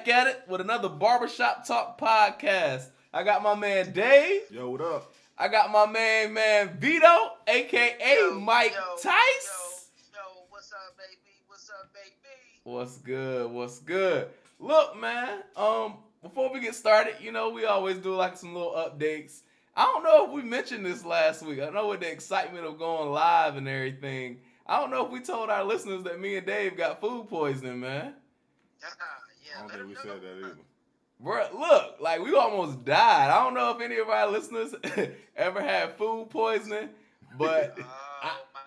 back at it with another Barbershop Talk podcast. I got my man Dave. Yo, what up? I got my man Vito, aka Mike Tice. What's up, baby? What's up, baby? What's good? What's good? Look, man. Before we get started, we always do like some little updates. I don't know if we mentioned this last week. I know with the excitement of going live and everything. I don't know if we told our listeners that me and Dave got food poisoning, man. Yeah, I don't think we said that either. Bro, look, like we almost died. I don't know if any of our listeners ever had food poisoning, but oh my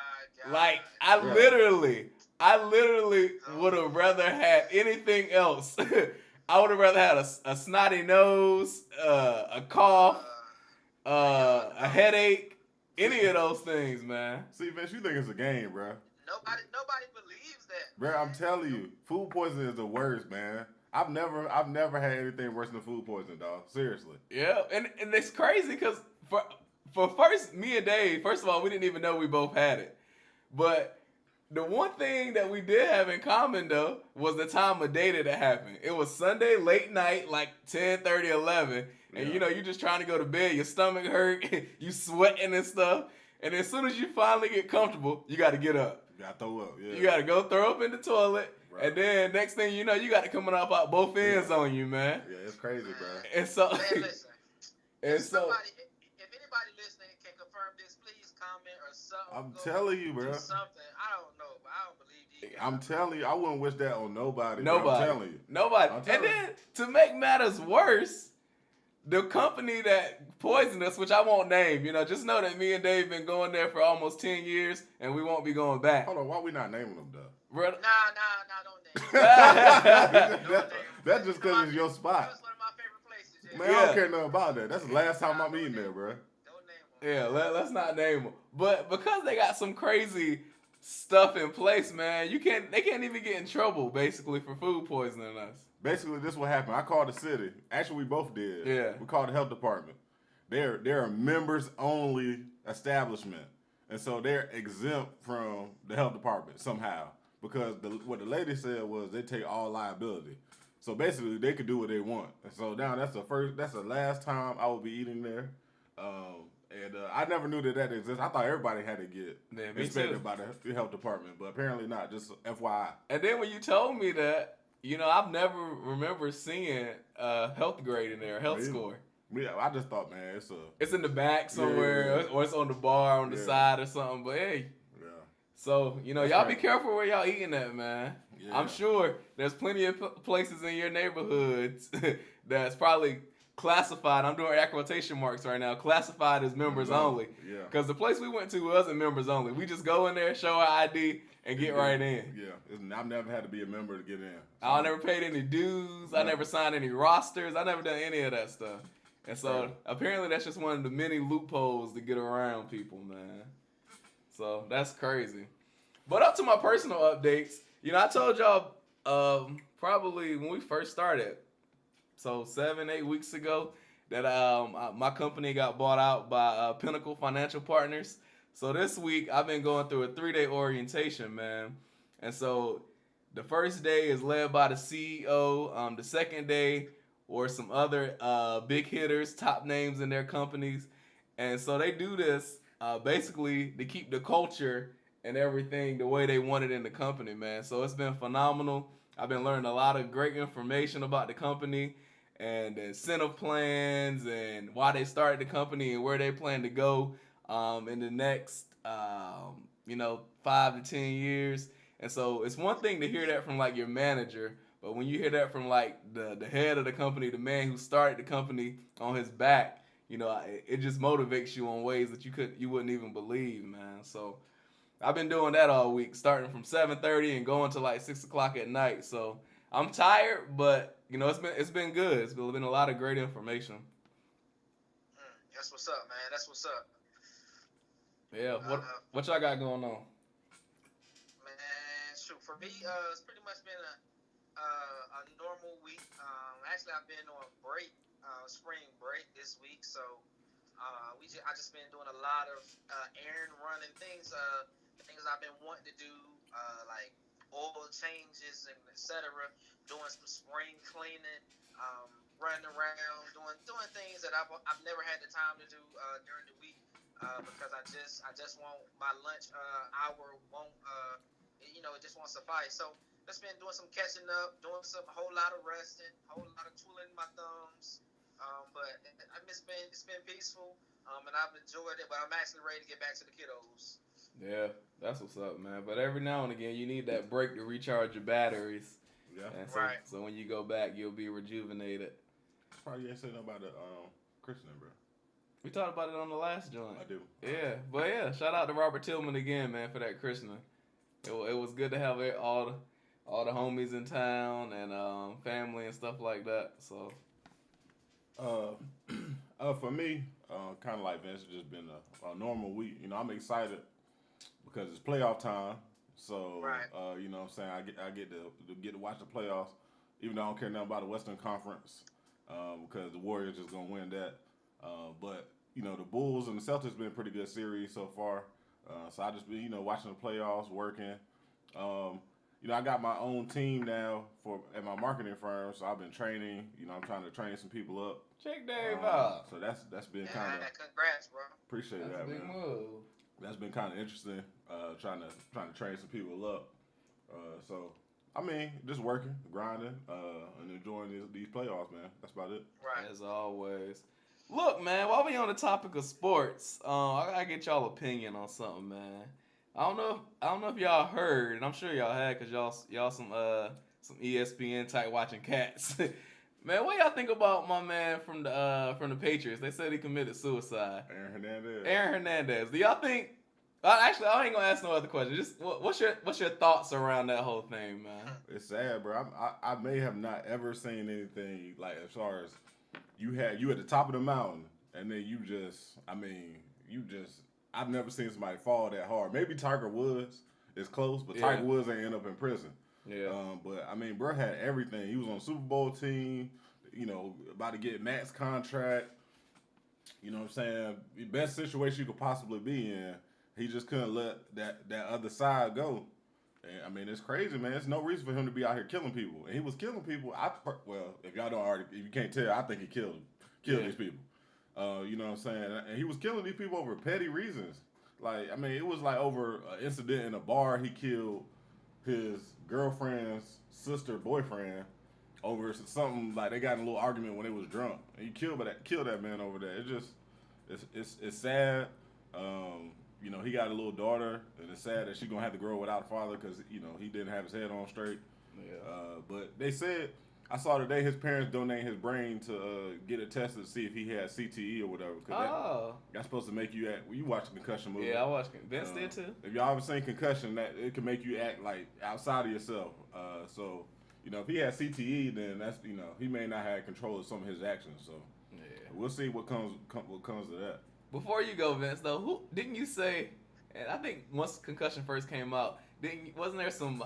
God. like I literally would have rather had anything else. I would have rather had a snotty nose, a cough, a headache, any of those things, man. See, Vince, you think it's a game, bro. Nobody believes that. Bro, I'm telling you, food poisoning is the worst, man. I've never had anything worse than food poisoning, dog. Seriously. Yeah, and it's crazy because for first, me and Dave, first of all, we didn't even know we both had it. But the one thing that we did have in common, though, was the time of day that it happened. It was Sunday late night, like 10:30, 11. And, you're just trying to go to bed. Your stomach hurt. You sweating and stuff. And as soon as you finally get comfortable, you got to get up. You got to throw up, yeah. You got to go throw up in the toilet. Right. And then next thing you know, you got to come up out both ends on you, man. Yeah, it's crazy, bro. And so, man, listen. If anybody listening can confirm this, please comment or something. I'm telling you, bro. Something. I don't know, but I don't believe you. I'm telling you, I wouldn't wish that on nobody. Nobody. I'm telling you. Nobody. And then to make matters worse, the company that poisoned us, which I won't name, just know that me and Dave been going there for almost 10 years, and we won't be going back. Hold on, why we not naming them, though? Brother. Nah, don't name it. That's just because it's your spot. That's one of my favorite places. Man, I don't care nothing about that. That's the last time I'm eating there, bro. Don't name them. Yeah, let's not name them. But because they got some crazy stuff in place, man, they can't even get in trouble, basically, for food poisoning us. Basically, this is what happened. I called the city. Actually, we both did. Yeah. We called the health department. They're a members-only establishment. And so they're exempt from the health department somehow. Because what the lady said was they take all liability. So basically, they could do what they want. And so now that's the last time I will be eating there. And I never knew that exists. I thought everybody had to get inspected by the health department, but apparently not. Just FYI. And then when you told me that, I've never remember seeing health grade in there, health score. Yeah, I just thought, man, it's in the back somewhere, or it's on the bar on the side or something. But hey, so y'all be careful where y'all eating at, man. Yeah. I'm sure there's plenty of places in your neighborhoods that's probably classified. I'm doing quotation marks right now. Classified as members only. Yeah. Because the place we went to wasn't members only. We just go in there, show our ID, and get right in. Yeah, I've never had to be a member to get in. So. I never paid any dues. I never signed any rosters. I never done any of that stuff. And so apparently that's just one of the many loopholes to get around people, man. So that's crazy. But up to my personal updates, I told y'all probably when we first started, so 7-8 weeks ago, that my company got bought out by Pinnacle Financial Partners. So this week I've been going through a 3-day orientation, man. And so the first day is led by the CEO. The second day were some other big hitters, top names in their companies. And so they do this basically to keep the culture and everything the way they want it in the company, man. So it's been phenomenal. I've been learning a lot of great information about the company and the incentive plans and why they started the company and where they plan to go in the next, 5 to 10 years. And so it's one thing to hear that from like your manager, but when you hear that from like the head of the company, the man who started the company on his back, it just motivates you in ways that you wouldn't even believe, man. So I've been doing that all week, starting from 7:30 and going to like 6 o'clock at night. So I'm tired, but it's been good. It's been a lot of great information. That's what's up, man. That's what's up. Yeah. What y'all got going on? Man, shoot, for me, it's pretty much been a normal week. Actually, I've been on break, spring break this week, so I just been doing a lot of errand running things. Things I've been wanting to do, like oil changes and etc. Doing some spring cleaning, running around, doing things that I've never had the time to do during the week because I just want my lunch hour won't it just won't suffice. So just been doing some catching up, doing some a whole lot of resting, whole lot of twiddling my thumbs. But it's been peaceful, and I've enjoyed it. But I'm actually ready to get back to the kiddos. Yeah, that's what's up, man. But every now and again, you need that break to recharge your batteries, Yeah. and Right. so when you go back, you'll be rejuvenated. Probably ain't saying nothing about the christening, bro. We talked about it on the last joint. I do. Yeah, but yeah, shout out to Robert Tillman again, man, for that christening. It was good to have all the homies in town and family and stuff like that. So For me, kind of like Vince, it's just been a normal week. You know, I'm excited because it's playoff time. So, Right. you know what I'm saying? I get to watch the playoffs, even though I don't care nothing about the Western Conference, because the Warriors just gonna win that. But you know, the Bulls and the Celtics been a pretty good series so far. So I just been watching the playoffs, working. I got my own team now at my marketing firm, so I've been training. I'm trying to train some people up. check Dave out. So that's been Yeah, kind of congrats, bro. appreciate That's a that, big man. move. That's been kind of interesting. Trying to train some people up. So I mean, just working, grinding, and enjoying these playoffs, man. That's about it. Right. As always. Look, man, while we on the topic of sports, I gotta get y'all opinion on something, man. I don't know if y'all heard, and I'm sure y'all had, cause y'all some ESPN type watching cats. Man, what y'all think about my man from the Patriots? They said he committed suicide. Aaron Hernandez. Aaron Hernandez. Do y'all think? Actually, I ain't gonna ask no other question. Just what's your thoughts around that whole thing, man? It's sad, bro. I may have not ever seen anything like as far as you at the top of the mountain, and then you just I've never seen somebody fall that hard. Maybe Tiger Woods is close, but Tiger Woods ain't end up in prison. Yeah. But I mean, bro had everything. He was on the Super Bowl team. About to get max contract. You know what I'm saying? The best situation you could possibly be in. He just couldn't let that other side go. And I mean, it's crazy, man. There's no reason for him to be out here killing people. And he was killing people. If y'all don't already, if you can't tell, I think he killed these people. You know what I'm saying? And he was killing these people over petty reasons. Like, I mean, it was like over an incident in a bar. He killed his girlfriend's sister boyfriend over something, like they got in a little argument when they was drunk. And he killed that man over there. It's sad. He got a little daughter, and it's sad that she's gonna have to grow without a father because he didn't have his head on straight. Yeah. But they said, I saw today his parents donate his brain to get it tested to see if he had CTE or whatever. That's supposed to make you act. You watch the Concussion movie? Yeah, I watched it. Vince did too. If y'all ever seen Concussion, that it can make you act like outside of yourself. So if he has CTE, then that's he may not have control of some of his actions. So Yeah. we'll see what comes to that. Before you go, Vince, though, who didn't you say? And I think once Concussion first came out, wasn't there some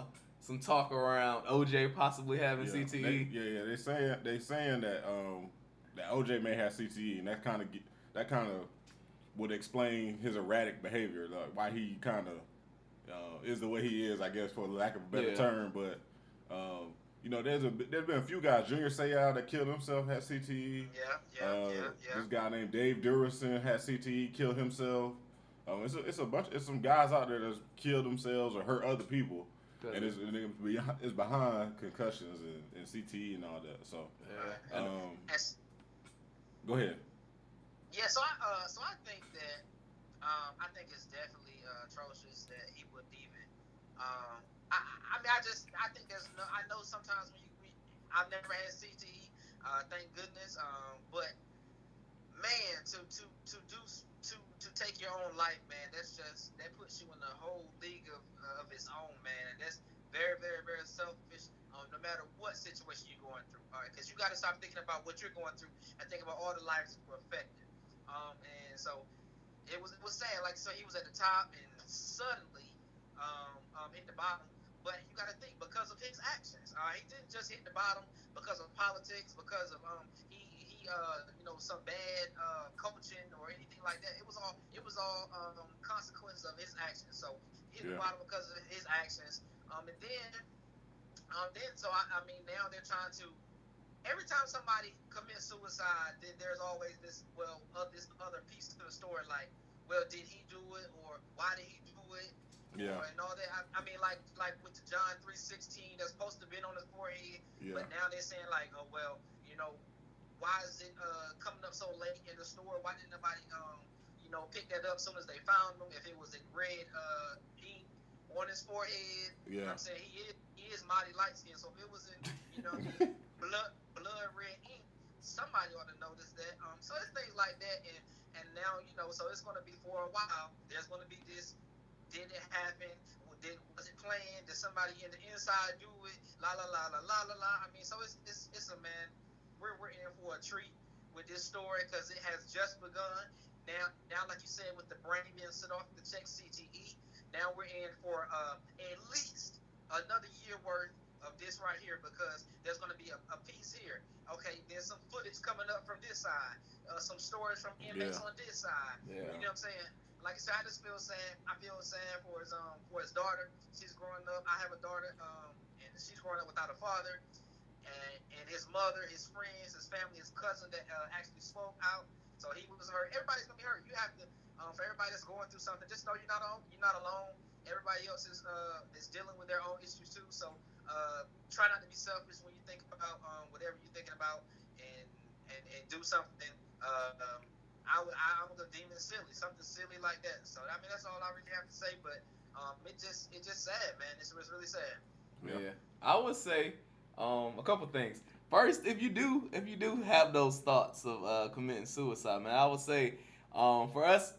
talk around OJ possibly having CTE? They saying that that OJ may have CTE, and that kind of would explain his erratic behavior, like why he kind of is the way he is, I guess, for lack of a better term. But there's been a few guys. Junior Seau that killed himself had CTE. Yeah. This guy named Dave Durison had CTE, killed himself. It's some guys out there that's killed themselves or hurt other people. And it's behind concussions and CTE and all that. So, go ahead. Yeah, so I think that I think it's definitely atrocious that he wouldn't even. I think there's no. I know sometimes I've never had CTE, thank goodness. But man, to take your own life, man, that puts you in a whole league of its own, man, and that's very, very, very selfish. No matter what situation you're going through, all right, because you got to stop thinking about what you're going through and think about all the lives that were affected. And so it was sad. Like, so he was at the top and suddenly hit the bottom. But you got to think, because of his actions. He didn't just hit the bottom because of politics, because of some bad coaching or anything like that. It was all consequences of his actions. So he hit the bottom because of his actions. And then so I mean now they're trying to. Every time somebody commits suicide, then there's always this other piece to the story, like, well, did he do it, or why did he do it, Yeah. and all that. I mean, like with the John 3:16, that's supposed to have been on his forehead, Yeah. but now they're saying like, oh well, why is it coming up so late in the store? Why didn't nobody pick that up as soon as they found him? If it was in red ink on his forehead, you know what I'm saying, he is mighty light skinned. So if it was in blood red ink, somebody ought to notice that. So it's things like that, and now so it's going to be for a while. There's going to be this. Did it happen? Was it planned? Did somebody in the inside do it? La la la la la la la. I mean, so it's a man. We're in for a treat with this story because it has just begun. Now, like you said, with the brain being set off to check CTE, now we're in for at least another year worth of this right here, because there's going to be a piece here. Okay, there's some footage coming up from this side, some stories from inmates on this side. Yeah. You know what I'm saying? Like I said, I just feel sad. I feel sad for his daughter. She's growing up. I have a daughter, and she's growing up without a father. And his mother, his friends, his family, his cousin that actually spoke out. So he was hurt. Everybody's gonna be hurt. You have to, for everybody that's going through something, just know you're not alone. Everybody else is dealing with their own issues too. So try not to be selfish when you think about whatever you're thinking about, and do something. I'm gonna deem it silly, something silly like that. So I mean, that's all I really have to say. But it's just sad, man. It's really sad. Yeah. I would say a couple things. First, if you do have those thoughts of committing suicide, man, I would say for us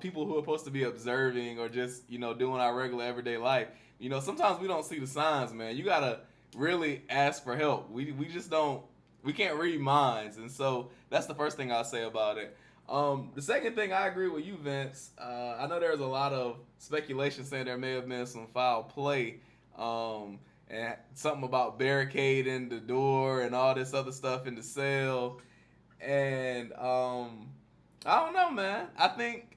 people who are supposed to be observing or just doing our regular everyday life, sometimes we don't see the signs, man. You gotta really ask for help. We just don't. We can't read minds, and so that's the first thing I'll say about it. The second thing, I agree with you, Vince. I know there's a lot of speculation saying there may have been some foul play. And something about barricading the door and all this other stuff in the cell. And I don't know, man. I think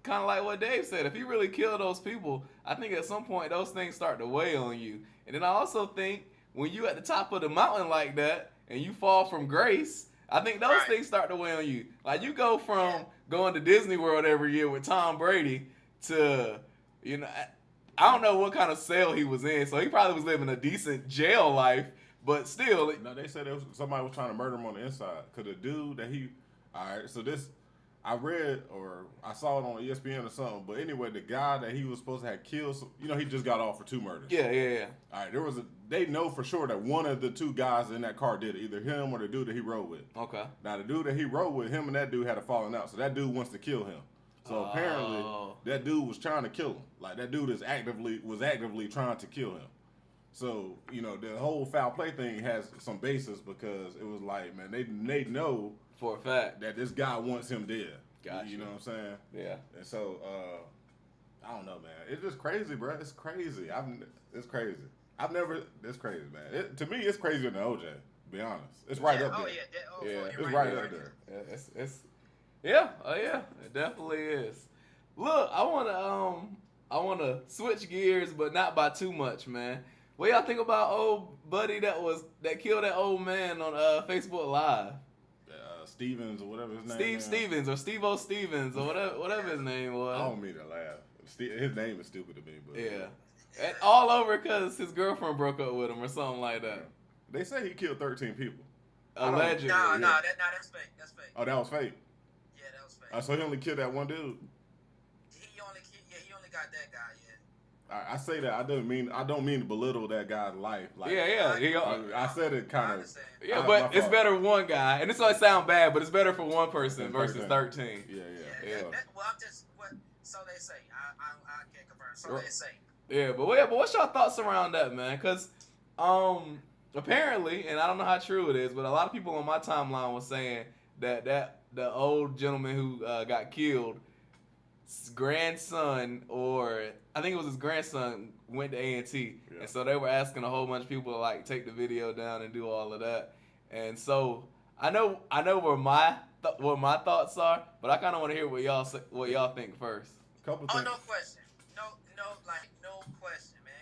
kind of like what Dave said. If you really kill those people, I think at some point those things start to weigh on you. And then I also think when you at the top of the mountain like that and you fall from grace, I think those things start to weigh on you. Like you go from going to Disney World every year with Tom Brady to, I don't know what kind of cell he was in, so he probably was living a decent jail life, but still. No, they said somebody was trying to murder him on the inside. Cause the dude that alright, so this, I read or I saw it on ESPN or something, but anyway, the guy that he was supposed to have killed, he just got off for 2 murders. Yeah. Alright, they know for sure that one of the 2 guys in that car did it, either him or the dude that he rode with. Okay. Now the dude that he rode with, him and that dude had a falling out, so that dude wants to kill him. So apparently, that dude was trying to kill him. Like that dude was actively trying to kill him. So the whole foul play thing has some basis because it was like, man, they know for a fact that this guy wants him dead. Gotcha. You know what I'm saying? Yeah. And so I don't know, man. It's just crazy, bro. It's crazy. It's crazy. It's crazy, man. To me, it's crazier than OJ. To be honest, it's right up there. It's right up there. Yeah, it definitely is. Look, I wanna switch gears, but not by too much, man. What y'all think about old buddy that killed that old man on Facebook Live? Stevens or whatever his name is. Stevens or Steve-O Stevens or whatever his name was. I don't mean to laugh. His name is stupid to me, but yeah. And all over because his girlfriend broke up with him or something like that. They say he killed 13 people. Allegedly. No, that's fake. That's fake. Oh, that was fake. Yeah, that was fake. So he only killed that one dude. He only got that guy. Yeah. I say that I don't mean to belittle that guy's life. Like, yeah. I said it kind of. Yeah, but it's better for one guy, and this might sound bad, but it's better for one person versus 13. Yeah. Well, I'm just so they say. I can't confirm. So they say. Yeah, but what's your thoughts around that, man? Because apparently, and I don't know how true it is, but a lot of people on my timeline was saying that the old gentleman who got killed, grandson, or I think it was his grandson, went to A&T, and so they were asking a whole bunch of people to like take the video down and do all of that. And so I know what my thoughts are, but I kind of want to hear what y'all think first. Couple things. No question. No question, man.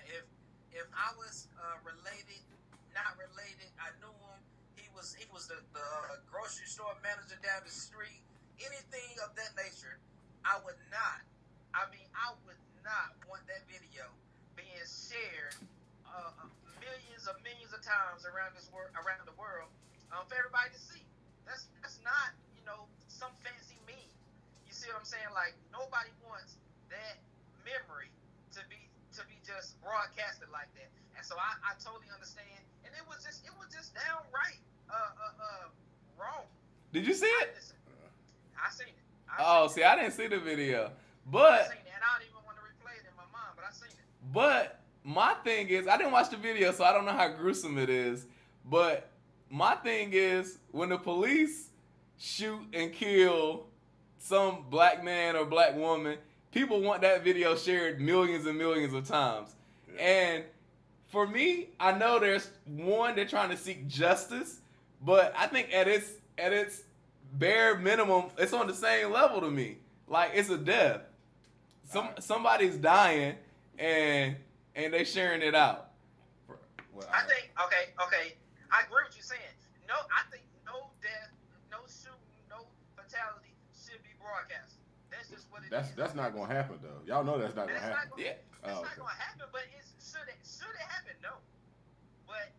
I was related, not related. I knew him. He was the grocery store manager down the street. Anything of that nature, I would not. I mean, I would not want that video being shared millions of times around the world, for everybody to see. That's not some fancy meme. You see what I'm saying? Like nobody wants that memory to be just broadcasted like that. And so I totally understand. And it was just downright wrong. Did you see it? I seen it. See, I didn't see the video, I but seen it, and I don't even want to replay it in my mind, but I seen it. but my thing is, I didn't watch the video, so I don't know how gruesome it is. But my thing is, when the police shoot and kill some black man or black woman, people want that video shared millions and millions of times. Yeah. And for me, I know they're trying to seek justice, but I think at its bare minimum, it's on the same level to me. Like it's a death. Somebody's dying and they sharing it out. Well, I think okay. I agree with you saying. No, I think no death, no shooting, no fatality should be broadcast. That's just what it is. That's not gonna happen though. Y'all know that's not gonna happen. It's not gonna happen, but should it happen? No. But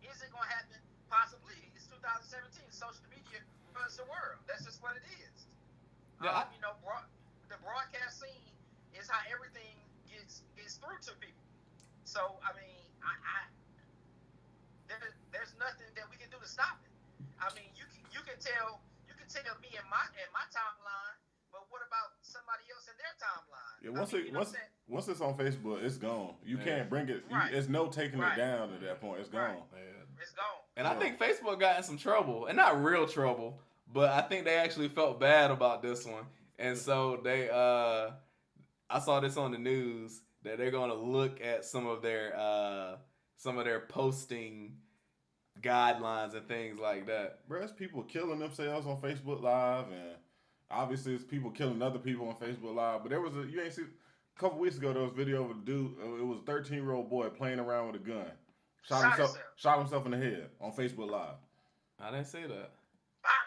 is it gonna happen? Possibly. It's 2017. Social media runs the world. That's just what it is. Yeah, the broadcast scene is how everything gets through to people. So I mean, there's nothing that we can do to stop it. I mean, you can tell me in my timeline, but what about somebody else in their timeline? Yeah, once it's on Facebook, it's gone. You can't bring it. Right. It's no taking it down at that point. It's gone. Right. It's gone. And I think Facebook got in some trouble, and not real trouble, but I think they actually felt bad about this one, and so they I saw this on the news that they're gonna look at some of their posting guidelines and things like that. Bro, it's people killing themselves on Facebook Live, and obviously it's people killing other people on Facebook Live. But you ain't see a couple weeks ago there was a video of a dude. It was a 13-year-old boy playing around with a gun, shot himself in the head on Facebook Live. I didn't see that.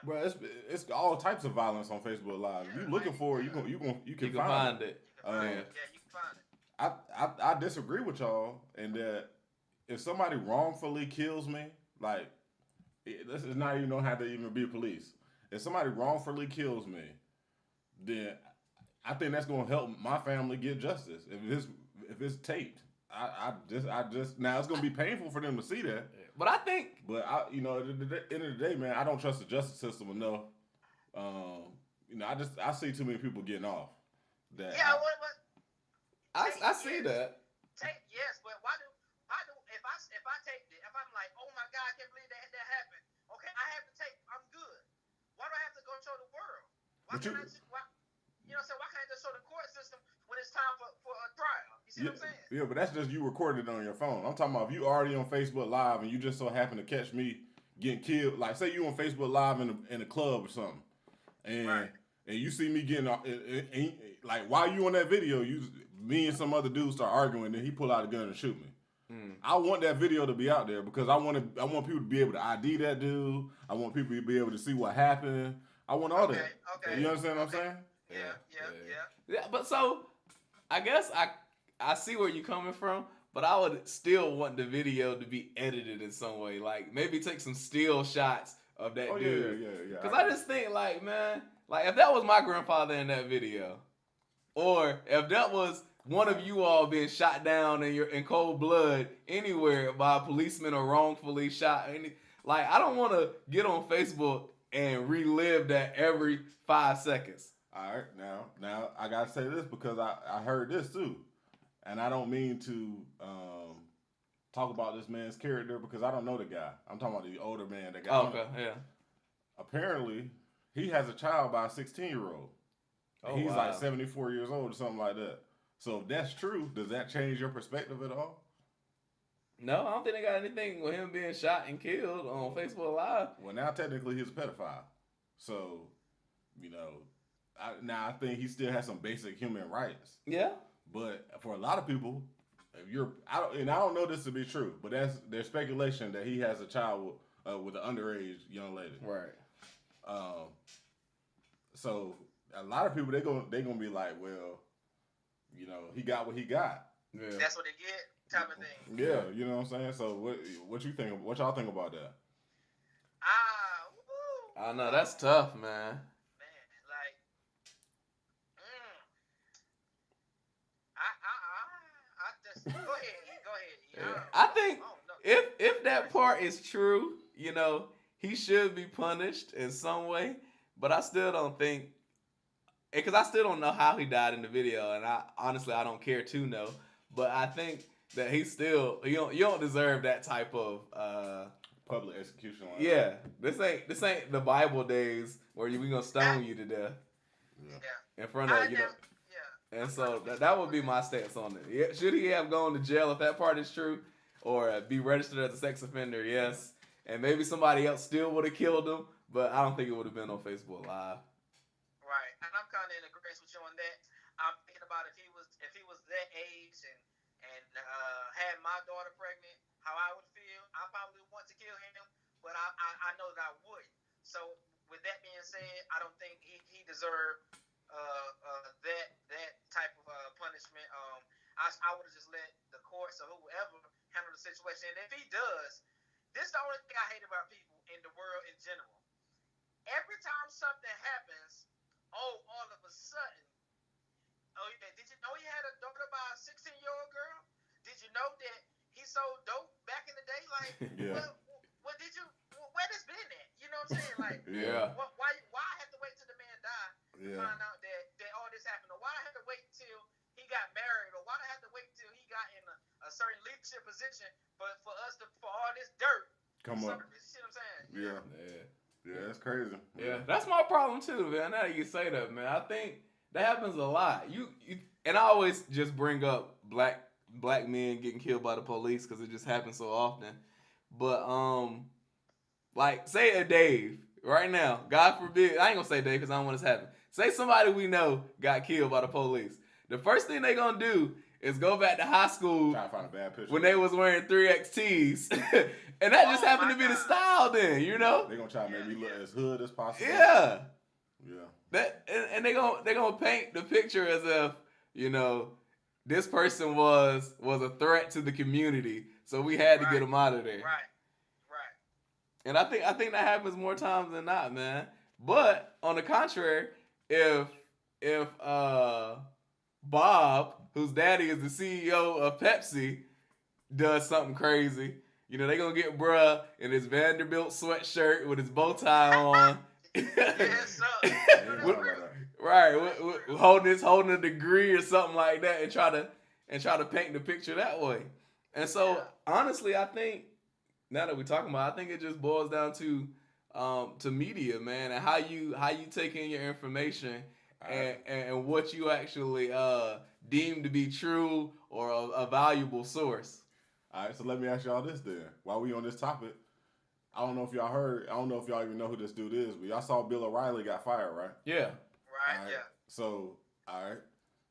Bro, it's all types of violence on Facebook Live. If you looking for it, you can find it. You can find it. I disagree with y'all in that if somebody wrongfully kills me, like this is not even have to even be police. If somebody wrongfully kills me, then I think that's gonna help my family get justice. If it's taped, I just now it's gonna be painful for them to see that. But I think, at the end of the day, man, I don't trust the justice system enough. I see too many people getting off. That I see that. Yes, but why do if I taped it, if I'm like, oh my God, I can't believe that happened. Okay, I have the tape. I'm good. Why do I have to go show the world? Why can't I just show the court system when it's time for a trial? You see what I'm saying? Yeah, but that's just you recorded it on your phone. I'm talking about if you already on Facebook Live and you just so happen to catch me getting killed. Like say you on Facebook Live in a club or something, and you see me getting like while you on that video, me and some other dude start arguing, then he pull out a gun and shoot me. I want that video to be out there because I want people to be able to ID that dude. I want people to be able to see what happened. I want all that. Okay. You understand what I'm saying? Yeah. But so I guess I see where you're coming from, but I would still want the video to be edited in some way. Like maybe take some still shots of that dude. Yeah. Because I just think like, man, like if that was my grandfather in that video, or if that was one of you all being shot down in cold blood anywhere by a policeman or wrongfully shot, like I don't want to get on Facebook and relive that every 5 seconds. All right, now I gotta say this because I heard this too, and I don't mean to talk about this man's character because I don't know the guy. I'm talking about the older man that got. Okay, yeah. Apparently, he has a child by a 16-year-old. Oh, he's wow. like 74 years old or something like that. So if that's true, does that change your perspective at all? No, I don't think they got anything with him being shot and killed on Facebook Live. Well, now technically he's a pedophile. So, I think he still has some basic human rights. Yeah. But for a lot of people, I don't know this to be true, but there's speculation that he has a child with an underage young lady. Right. So a lot of people they gonna be like, well, he got what he got. Yeah. That's what they get, type of thing. Yeah, you know what I'm saying. So what you think? What y'all think about that? I know that's tough, man. Man, like, I just go ahead. Yeah. I think if that part is true, he should be punished in some way. But I still don't think, because I still don't know how he died in the video, and I don't care to know. But I think that you don't deserve that type of public execution. Yeah, this ain't the Bible days where we gonna stone you to death. Yeah. In front of And so that would be my stance on it. Yeah, should he have gone to jail if that part is true, or be registered as a sex offender? Yes, and maybe somebody else still would have killed him, but I don't think it would have been on Facebook Live. Right, and I'm kind of in agreement with you on that. I'm thinking about if he was that age and had my daughter pregnant, how I would feel. I probably would want to kill him, but I know that I would. So with that being said, I don't think he deserved that type of punishment. I would have just let the courts or whoever handle the situation. And if he does, this is the only thing I hate about people in the world in general. Every time something happens, all of a sudden, did you know he had a daughter by a 16-year-old girl? Did you know that he sold dope back in the day? Like, what did you? Where this been at? You know what I'm saying? Like, why I have to wait till the man die to find out that all this happened? Or why I have to wait till he got married? Or why I have to wait till he got in a certain leadership position for all this dirt come up? You see what I'm saying? Yeah, that's crazy. Yeah, that's my problem too, man. Now that you say that, man, I think that happens a lot. And I always just bring up black men getting killed by the police because it just happens so often. But like say a Dave right now, God forbid, I ain't gonna say Dave because I don't want this to happen. Say somebody we know got killed by the police. The first thing they gonna do is go back to high school try to find a bad picture when they was wearing 3XTs. And that just happened to be the style then, They're gonna try to make me look as hood as possible. Yeah. Yeah. That and they're gonna paint the picture as if, this person was a threat to the community, so we had to get him out of there. Right. And I think that happens more times than not, man. But on the contrary, if Bob, whose daddy is the CEO of Pepsi, does something crazy, they gonna get bruh in his Vanderbilt sweatshirt with his bow tie on. Right, holding a degree or something like that, and try to paint the picture that way. And so honestly, I think now that we're talking about, I think it just boils down to media, man, and how you take in your information and what you actually deem to be true or a valuable source. All right, so let me ask y'all this then. While we on this topic, I don't know if y'all heard. I don't know if y'all even know who this dude is, but y'all saw Bill O'Reilly got fired, right? Yeah. Right. All right. Yeah. So, all right.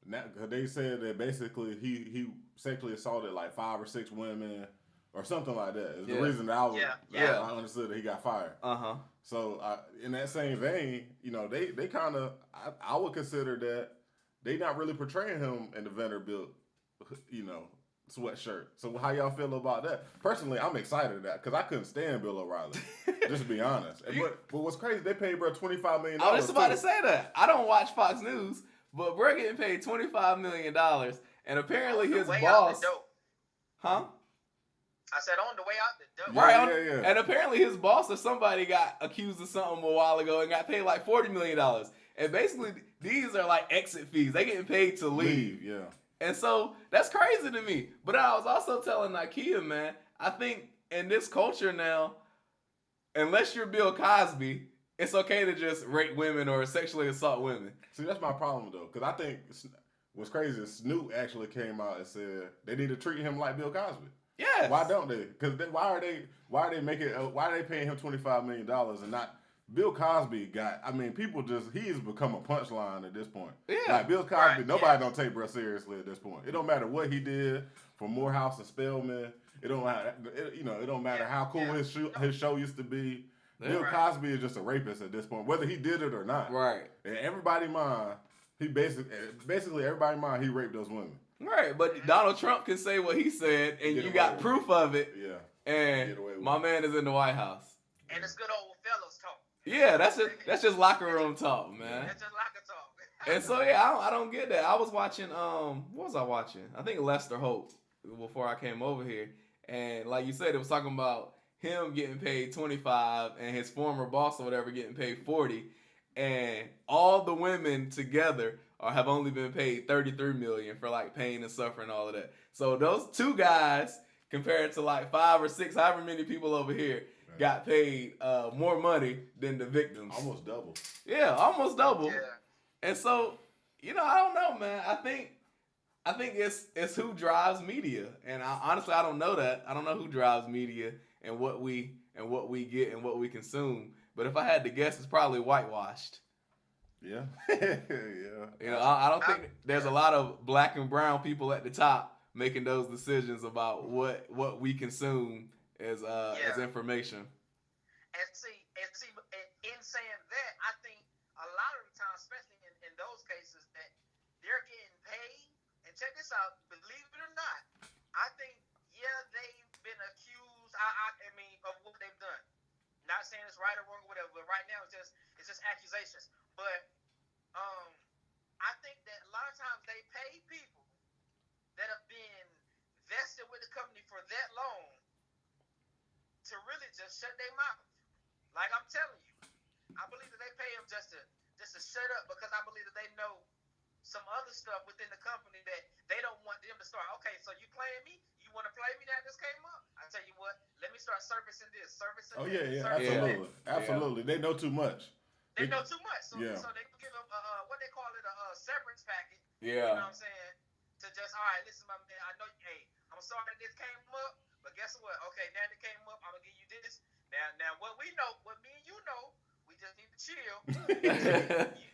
Now, they said that basically he sexually assaulted like 5 or 6 women or something like that. Is the reason that I understood that he got fired. So in that same vein, they kind of I would consider that they not really portraying him in the Vanderbilt, sweatshirt. So how y'all feel about that? Personally, I'm excited at that because I couldn't stand Bill O'Reilly. Just to be honest. But what's crazy, they paid bro $25 million. I was just about to say that. I don't watch Fox News, but bro getting paid $25 million, and apparently his boss. Huh? I said on the way out the door. Right, yeah. And apparently his boss or somebody got accused of something a while ago and got paid like $40 million. And basically, these are like exit fees. They getting paid to leave. Yeah. And so that's crazy to me. But I was also telling Nakia, man, I think in this culture now, unless you're Bill Cosby, it's okay to just rape women or sexually assault women. See, that's my problem though, because I think what's crazy is Snoop actually came out and said they need to treat him like Bill Cosby. Yes. Why don't they? Because why are they paying him $25 million and not Bill Cosby got. I mean, people he's become a punchline at this point. Yeah. Like Bill Cosby, Right, nobody yes. don't take bro seriously at this point. It don't matter what he did for Morehouse and Spelman. It don't matter. It don't matter how cool Yeah. his show used to be. Yeah. Bill Right. Cosby is just a rapist at this point, whether he did it or not. Right. And everybody mind, he basically everybody mind he raped those women. Right. But Donald Trump can say what he said, and Get you away got with proof of it, Yeah. and Get away with my it. man is in the White House. And it's good old fellas talk. Yeah, that's just locker room talk, man. That's just like a talk. And so yeah, I don't get that. I was watching what was I watching? I think Lester Holt before I came over here, and like you said, it was talking about him getting paid 25 and his former boss or whatever getting paid 40, and all the women together have only been paid 33 million for like pain and suffering and all of that. So those two guys compared to like 5 or 6, however many people over here got paid more money than the victims. Almost double. Yeah, almost double. Yeah. And so, I don't know, man. I think it's who drives media, and honestly, I don't know that. I don't know who drives media and what we get and what we consume. But if I had to guess, it's probably whitewashed. Yeah. Yeah. I don't think there's a lot of black and brown people at the top making those decisions about what we consume as information. And see, in saying that, I think a lot of the time, especially in those cases, that they're getting paid. And check this out, believe it or not, I think they've been accused. I mean, of what they've done. Not saying it's right or wrong or whatever, but right now it's just accusations. But I think that a lot of times they pay people that have been vested with the company for that long to really just shut their mouth. Like I'm telling you, I believe that they pay them just to shut up because I believe that they know some other stuff within the company that they don't want them to start. Okay, so you playing me? You want to play me now? This came up. I tell you what, let me start servicing this, servicing Oh that. yeah, servicing absolutely. They know too much. They know too much, so Yeah. so they give them what they call it a severance package. Yeah. You know what I'm saying? To just all right, listen, my man. I know, hey, I'm sorry that this came up, but guess what? Okay, now that it came up, I'm gonna give you this. Now what we know, what me and you know, we just need to chill.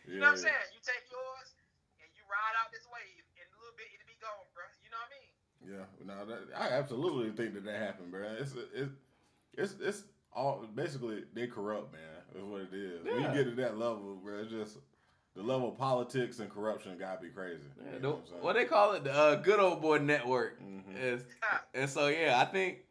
You know what I'm saying? You take yours and you ride out this wave, and a little bit it'll be gone, bro. You know what I mean? Yeah, no, I absolutely think that happened, bro. It's all basically they corrupt, man. That's what it is. When you Yeah. get to that level, bro, it's just the level of politics and corruption gotta be crazy. Yeah, You know what I'm saying? what they call it, the good old boy network. Mhm. And so yeah, I think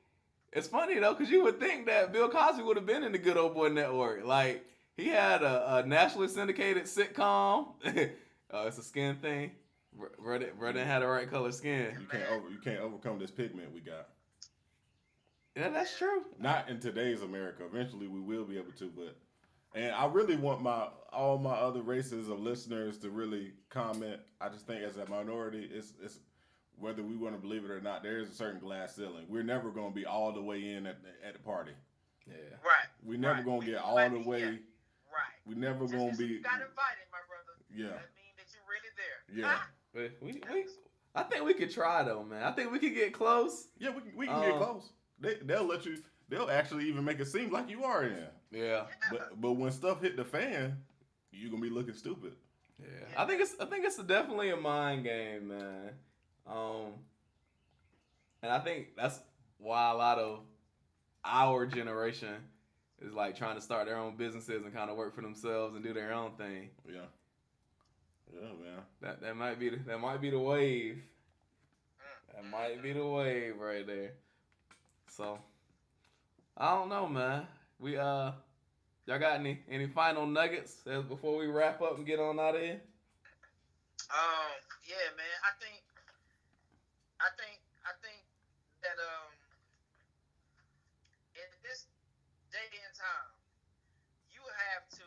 it's funny though, because you would think that Bill Cosby would have been in the good old boy network. Like he had a nationally syndicated sitcom. It's a skin thing. Bro didn't have the right color skin. You can't overcome this pigment we got. Yeah, that's true. Not in today's America. Eventually, we will be able to, and I really want all my other races of listeners to really comment. I just think as a minority, it's whether we want to believe it or not, there is a certain glass ceiling. We're never going to be all the way in at the party. Yeah. Right. We're never Right. going to get You all might the be, way. yeah. Right. We're never Just going to 'cause be. you got invited, my brother. Yeah. That means that you're really there. Yeah. But I think we could try though, man. I think we could get close. Yeah, we can get close. They'll let you. They'll actually even make it seem like you are in. Yeah. But when stuff hit the fan, you're gonna be looking stupid. Yeah. I think it's definitely a mind game, man. And I think that's why a lot of our generation is like trying to start their own businesses and kind of work for themselves and do their own thing. Yeah. Yeah, man. That might be the wave. That might be the wave right there. So I don't know, man. We y'all got any final nuggets before we wrap up and get on out of here? Yeah, man. I think that in this day and time, you have to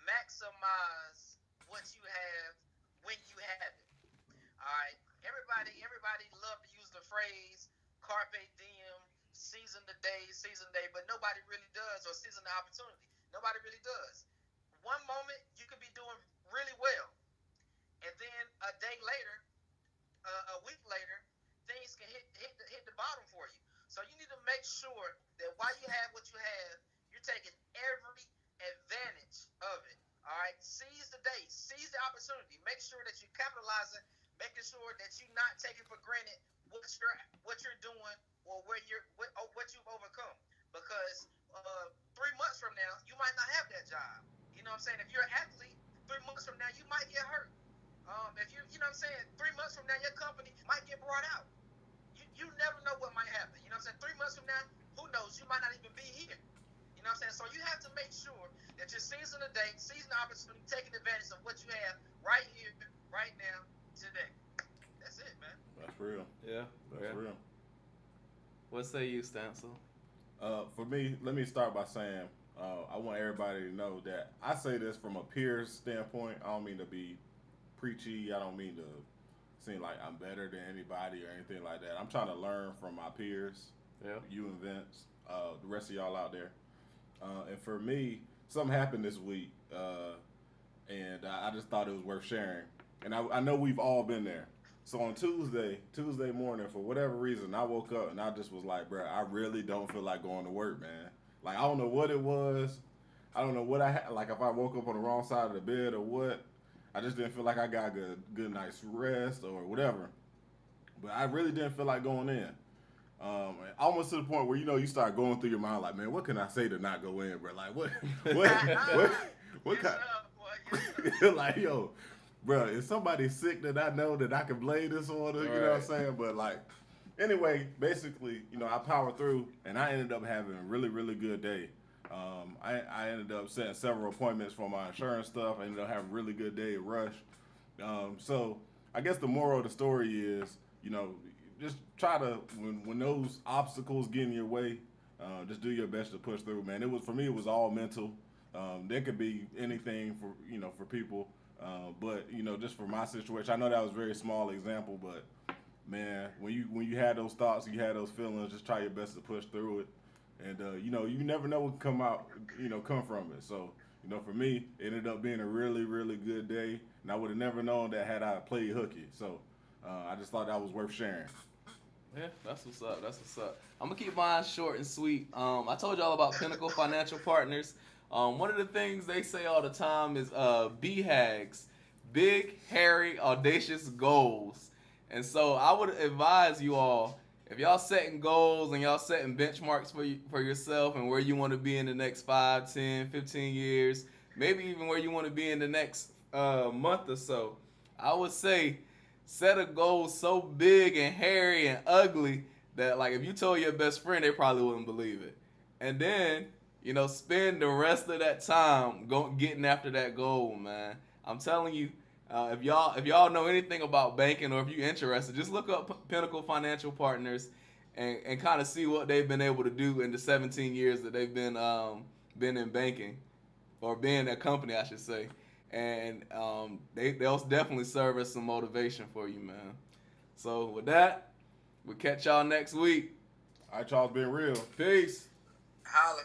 maximize what you have when you have it. All right. Everybody love to use the phrase "carpe diem," season the day, but nobody really does, or season the opportunity. Nobody really does. One moment you could be doing really well, and then a day later, a week later, things can hit the bottom for you. So you need to make sure that while you have what you have, you're taking every know what I'm saying? If you're an athlete, 3 months from now you might get hurt. If you know what I'm saying, 3 months from now your company might get brought out. You never know what might happen. You know what I'm saying? 3 months from now, who knows? You might not even be here. You know what I'm saying? So you have to make sure that you're seizing the day, seizing the opportunity, taking advantage of what you have right here, right now, today. That's it, man. That's real. Yeah. That's real. What say you, Stancil? For me, let me start by saying I want everybody to know that I say this from a peer's standpoint. I don't mean to be preachy. I don't mean to seem like I'm better than anybody or anything like that. I'm trying to learn from my peers, you and Vince, the rest of y'all out there. And for me, something happened this week, and I just thought it was worth sharing. And I know we've all been there. So on Tuesday morning, for whatever reason, I woke up and I just was like, bro, I really don't feel like going to work, man. Like, I don't know what it was. I don't know what I had. Like, if I woke up on the wrong side of the bed or what. I just didn't feel like I got a good night's rest or whatever. But I really didn't feel like going in. Almost to the point where, you start going through your mind like, man, what can I say to not go in, bro? Like, what kind? Like, yo, bro, is somebody sick that I know that I can blame this on? You know what I'm saying? But, like, anyway, basically, I powered through, and I ended up having a really, really good day. I ended up setting several appointments for my insurance stuff. I ended up having a really good day at Rush. So I guess the moral of the story is, just try to, when those obstacles get in your way, just do your best to push through, man. For me, it was all mental. There could be anything for people. But, just for my situation, I know that was a very small example, but man, when you had those thoughts, you had those feelings, just try your best to push through it. And, you never know what can come from it. So, for me, it ended up being a really, really good day. And I would have never known that had I played hooky. So, I just thought that was worth sharing. Yeah, that's what's up. I'm going to keep mine short and sweet. I told y'all about Pinnacle Financial Partners. One of the things they say all the time is BHAGs, big, hairy, audacious goals. And so I would advise you all, if y'all setting goals and y'all setting benchmarks for yourself and where you want to be in the next 5, 10, 15 years, maybe even where you want to be in the next month or so, I would say set a goal so big and hairy and ugly that, like, if you told your best friend, they probably wouldn't believe it. And then, spend the rest of that time getting after that goal, man. I'm telling you, if y'all know anything about banking or if you're interested, just look up Pinnacle Financial Partners and kind of see what they've been able to do in the 17 years that they've been in banking, or being a company, I should say. And they'll definitely serve as some motivation for you, man. So with that, we'll catch y'all next week. All right, y'all, been real. Peace. Holla.